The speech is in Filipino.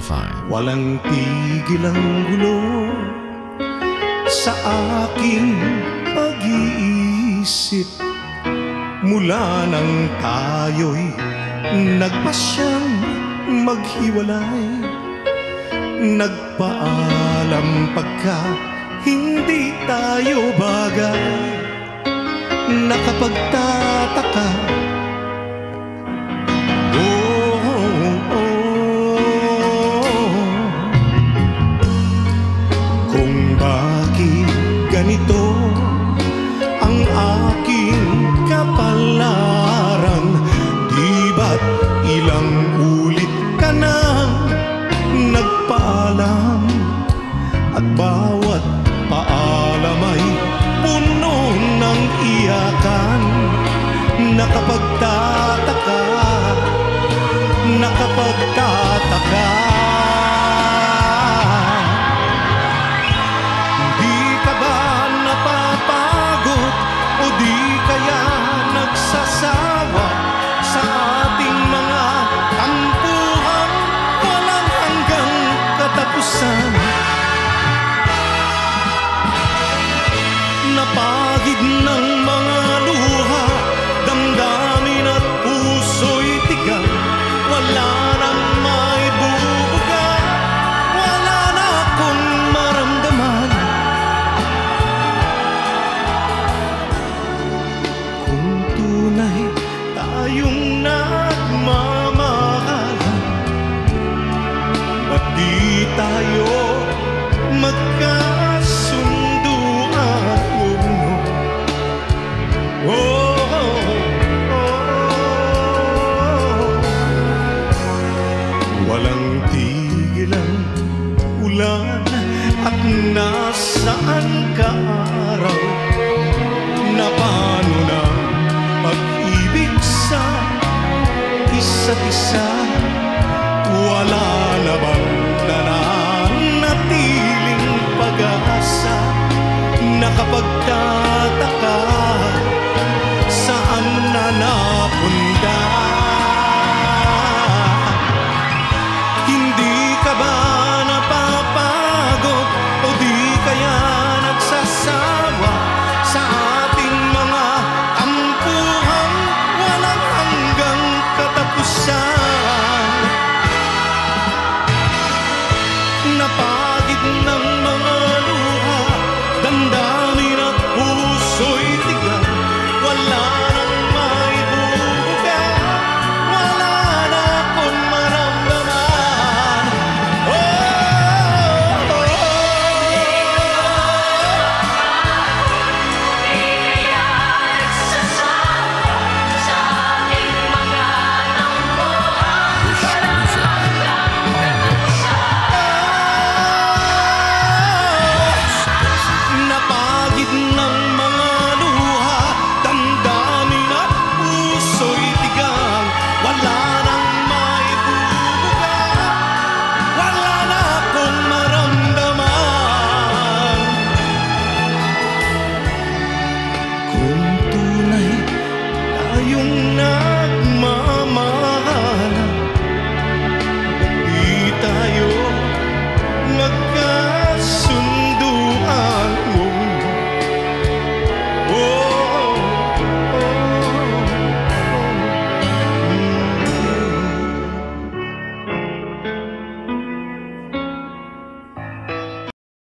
101.5. Walang tigil ang gulo sa aking pag-iisip mula nang tayo'y nagpasyang maghiwalay. Nagpaalam pagka hindi tayo bagay. Nakapagtataka, kung bakit ganito ang aking kapalaran. Di ba't ilang ulit ka nang nagpaalam, at bawat paalam ay puno ng iyakan. Nakapagtataka, nakapagtataka, di ka ba napapagod o di kaya nagsasawa sa ating mga tampuhan walang hanggang katapusan? Napagid ng